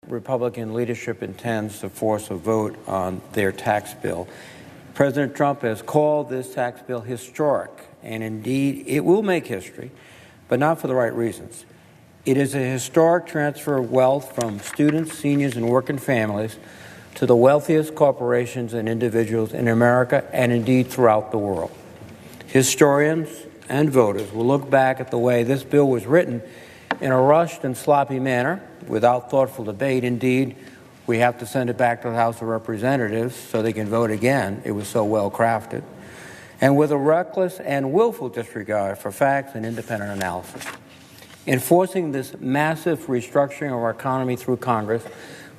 Republican leadership intends to force a vote on their tax bill. President Trump has called this tax bill historic, and indeed it will make history, but not for the right reasons. It is a historic transfer of wealth from students, seniors, and working families to the wealthiest corporations and individuals in America and indeed throughout the world. Historians and voters will look back at the way this bill was written in a rushed and sloppy manner without thoughtful debate. Indeed, we have to send it back to the House of Representatives so they can vote again. It was so well crafted. And with a reckless and willful disregard for facts and independent analysis. Enforcing this massive restructuring of our economy through Congress,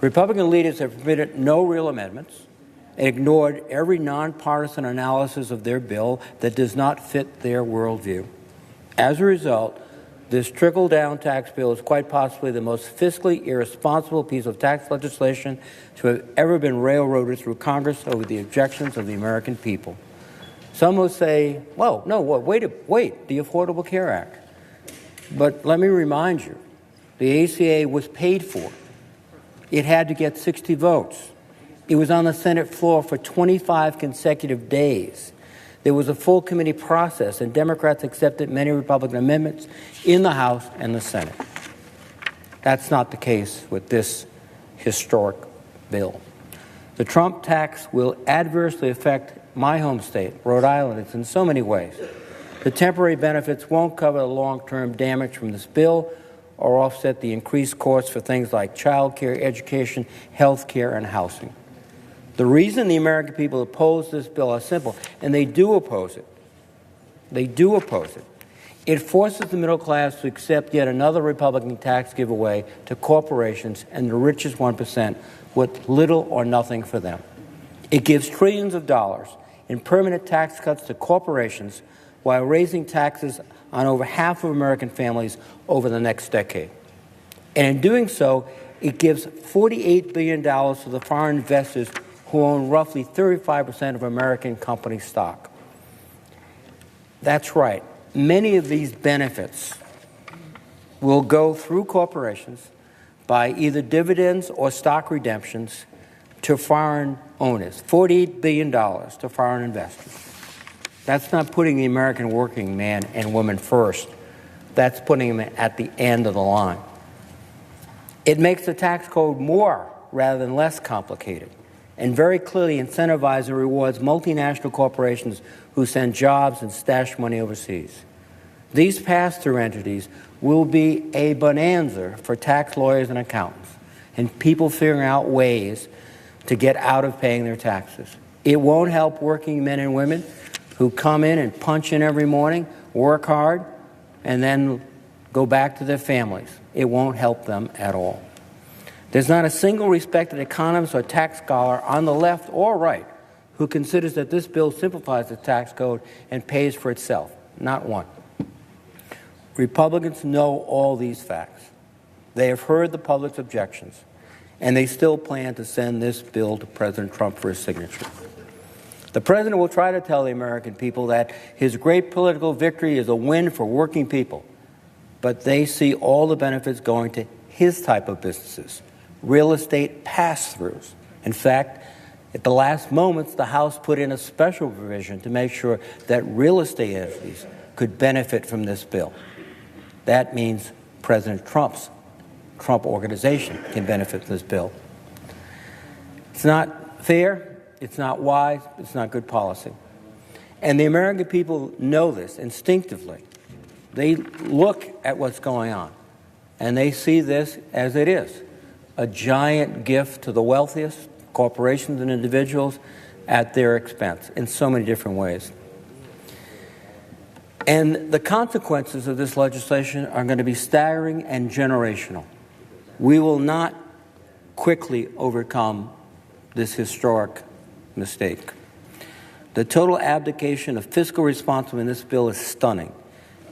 Republican leaders have permitted no real amendments and ignored every nonpartisan analysis of their bill that does not fit their worldview. As a result, this trickle-down tax bill is quite possibly the most fiscally irresponsible piece of tax legislation to have ever been railroaded through Congress over the objections of the American people. Some will say, well, no, wait, the Affordable Care Act. But let me remind you, the ACA was paid for. It had to get 60 votes. It was on the Senate floor for 25 consecutive days. There was a full committee process, and Democrats accepted many Republican amendments in the House and the Senate. That's not the case with this historic bill. The Trump tax will adversely affect my home state, Rhode Island. It's in so many ways. The temporary benefits won't cover the long-term damage from this bill or offset the increased costs for things like child care, education, health care, and housing. The reason the American people oppose this bill is simple, and they do oppose it. They do oppose it. It forces the middle class to accept yet another Republican tax giveaway to corporations and the richest 1% with little or nothing for them. It gives trillions of dollars in permanent tax cuts to corporations while raising taxes on over half of American families over the next decade. And in doing so, it gives $48 billion to the foreign investors who own roughly 35% of American company stock. That's right. Many of these benefits will go through corporations by either dividends or stock redemptions to foreign owners, $48 billion to foreign investors. That's not putting the American working man and woman first. That's putting them at the end of the line. It makes the tax code more rather than less complicated, and very clearly incentivizes and rewards multinational corporations who send jobs and stash money overseas. These pass-through entities will be a bonanza for tax lawyers and accountants and people figuring out ways to get out of paying their taxes. It won't help working men and women who come in and punch in every morning, work hard, and then go back to their families. It won't help them at all. There's not a single respected economist or tax scholar on the left or right who considers that this bill simplifies the tax code and pays for itself. Not one. Republicans know all these facts. They have heard the public's objections, and they still plan to send this bill to President Trump for his signature. The president will try to tell the American people that his great political victory is a win for working people, but they see all the benefits going to his type of businesses. Real estate pass-throughs. In fact, at the last moments, the House put in a special provision to make sure that real estate entities could benefit from this bill. That means President Trump organization can benefit from this bill. It's not fair, it's not wise, it's not good policy. And the American people know this instinctively. They look at what's going on, and they see this as it is. A giant gift to the wealthiest, corporations and individuals, at their expense in so many different ways. And the consequences of this legislation are going to be staggering and generational. We will not quickly overcome this historic mistake. The total abdication of fiscal responsibility in this bill is stunning.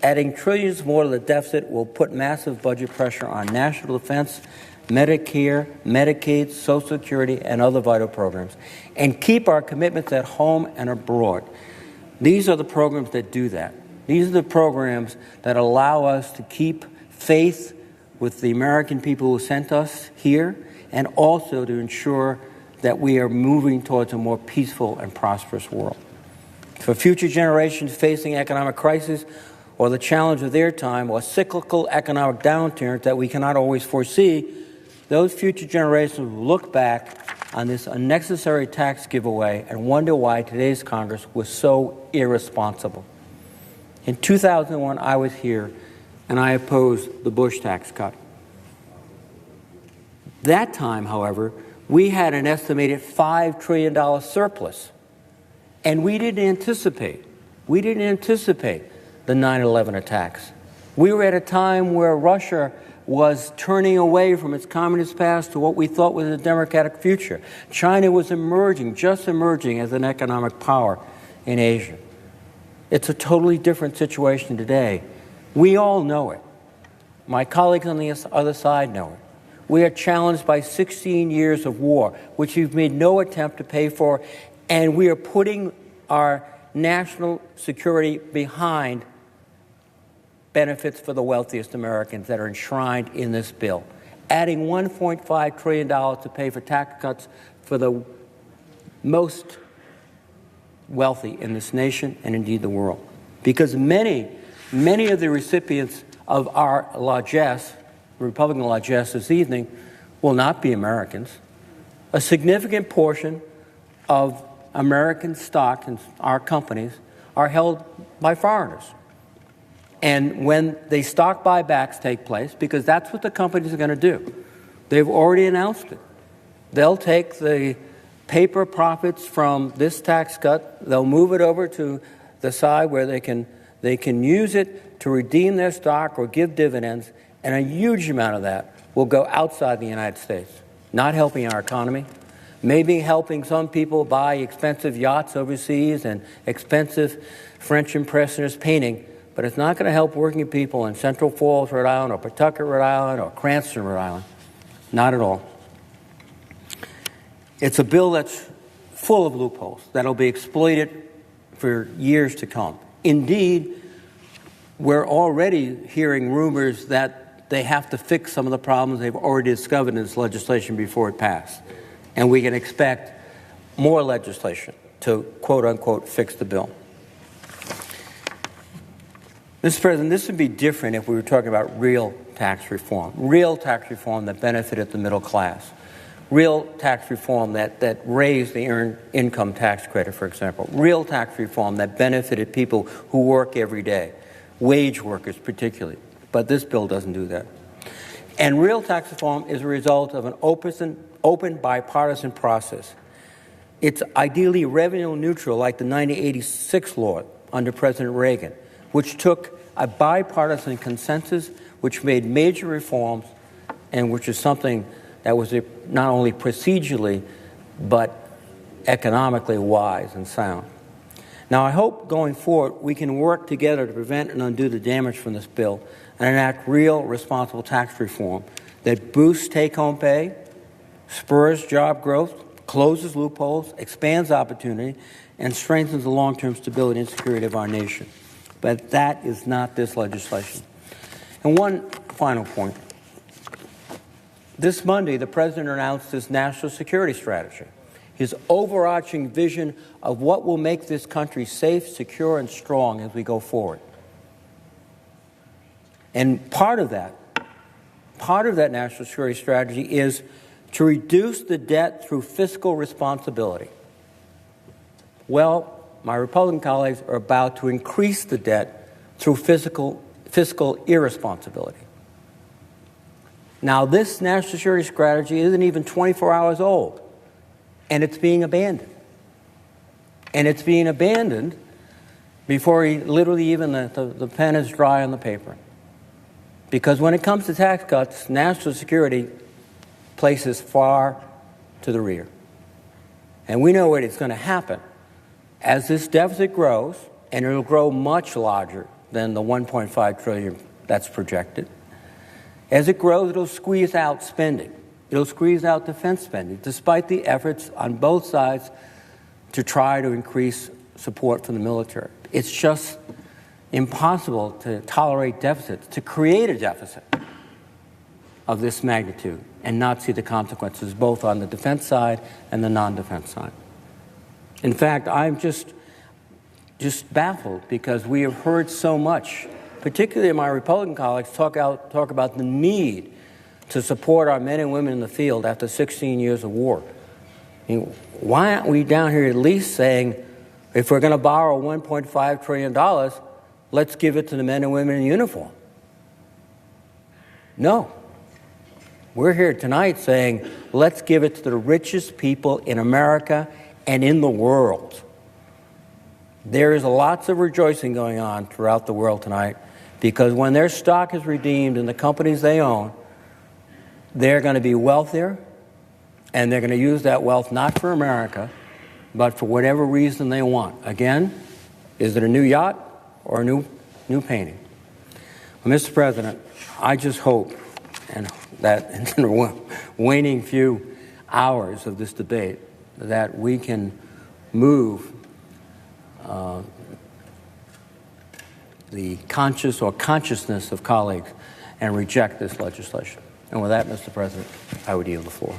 Adding trillions more to the deficit will put massive budget pressure on national defense, Medicare, Medicaid, Social Security, and other vital programs, and keep our commitments at home and abroad. These are the programs that do that. These are the programs that allow us to keep faith with the American people who sent us here and also to ensure that we are moving towards a more peaceful and prosperous world. For future generations facing economic crisis or the challenge of their time or cyclical economic downturns that we cannot always foresee, those future generations will look back on this unnecessary tax giveaway and wonder why today's Congress was so irresponsible. In 2001, I was here, and I opposed the Bush tax cut. That time, however, we had an estimated $5 trillion surplus, and we didn't anticipate the 9/11 attacks. We were at a time where Russia was turning away from its communist past to what we thought was a democratic future. China was just emerging as an economic power in Asia. It's a totally different situation today. We all know it. My colleagues on the other side know it. We are challenged by 16 years of war, which we've made no attempt to pay for, and we are putting our national security behind benefits for the wealthiest Americans that are enshrined in this bill, adding $1.5 trillion to pay for tax cuts for the most wealthy in this nation and indeed the world. Because many of the recipients of our largesse, Republican largesse this evening, will not be Americans. A significant portion of American stock in our companies are held by foreigners. And when the stock buybacks take place, because that's what the companies are going to do, they've already announced it. They'll take the paper profits from this tax cut, they'll move it over to the side where they can use it to redeem their stock or give dividends, and a huge amount of that will go outside the United States, not helping our economy, maybe helping some people buy expensive yachts overseas and expensive French impressionist painting, but it's not going to help working people in Central Falls, Rhode Island, or Pawtucket, Rhode Island, or Cranston, Rhode Island. Not at all. It's a bill that's full of loopholes that'll be exploited for years to come. Indeed, we're already hearing rumors that they have to fix some of the problems they've already discovered in this legislation before it passed. And we can expect more legislation to, quote unquote, fix the bill. Mr. President, this would be different if we were talking about real tax reform that benefited the middle class, real tax reform that raised the earned income tax credit, for example, real tax reform that benefited people who work every day, wage workers particularly. But this bill doesn't do that. And real tax reform is a result of an open bipartisan process. It's ideally revenue neutral, like the 1986 law under President Reagan, which took a bipartisan consensus, which made major reforms, and which is something that was not only procedurally, but economically wise and sound. Now, I hope going forward we can work together to prevent and undo the damage from this bill and enact real responsible tax reform that boosts take-home pay, spurs job growth, closes loopholes, expands opportunity, and strengthens the long-term stability and security of our nation. But that is not this legislation. And one final point. This Monday, the President announced his national security strategy, his overarching vision of what will make this country safe, secure, and strong as we go forward. And part of that national security strategy is to reduce the debt through fiscal responsibility. Well, my Republican colleagues are about to increase the debt through fiscal irresponsibility. Now, this national security strategy isn't even 24 hours old, and it's being abandoned. And it's being abandoned before literally even the pen is dry on the paper. Because when it comes to tax cuts, national security places far to the rear. And we know what is going to happen. As this deficit grows, and it'll grow much larger than the $1.5 trillion that's projected, as it grows, it'll squeeze out spending. It'll squeeze out defense spending, despite the efforts on both sides to try to increase support for the military. It's just impossible to tolerate deficits, to create a deficit. of this magnitude and not see the consequences both on the defense side and the non-defense side. In fact, I'm just baffled because we have heard so much, particularly my Republican colleagues, talk about the need to support our men and women in the field after 16 years of war. I mean, why aren't we down here at least saying, if we're going to borrow $1.5 trillion, let's give it to the men and women in uniform? No. We're here tonight saying, let's give it to the richest people in America and in the world. There is lots of rejoicing going on throughout the world tonight because when their stock is redeemed in the companies they own, they're going to be wealthier, and they're going to use that wealth not for America, but for whatever reason they want. Again, is it a new yacht or a new painting? Well, Mr. President, I just hope and that in the waning few hours of this debate that we can move the consciousness of colleagues and reject this legislation. And with that, Mr. President, I would yield the floor.